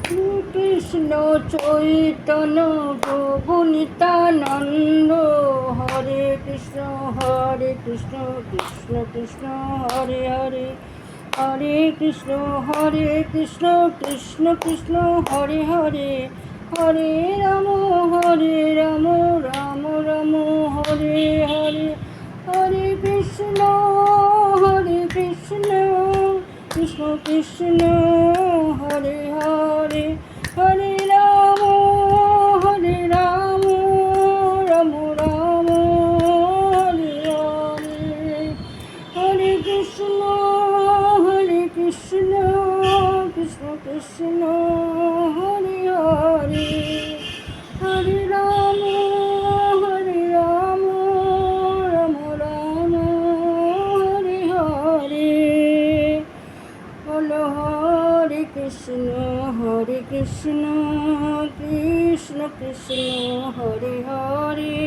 কৃষ্ণ চৈতন্য প্রভু নিত্যানন্দ, হরে কৃষ্ণ কৃষ্ণ কৃষ্ণ হরে হরে, হরে কৃষ্ণ কৃষ্ণ কৃষ্ণ হরে হরে, হরে রাম রাম রাম হরে হরে, হরে কৃষ্ণ কৃষ্ণ কৃষ্ণ হরে হরে, হরে রাম রাম রাম হরে হরে, হরে কৃষ্ণ কৃষ্ণ কৃষ্ণ হরে হরে, হরে রাম রাম রাম হরে হরে। বলো হরে কৃষ্ণ কৃষ্ণ কৃষ্ণ হরে হরে,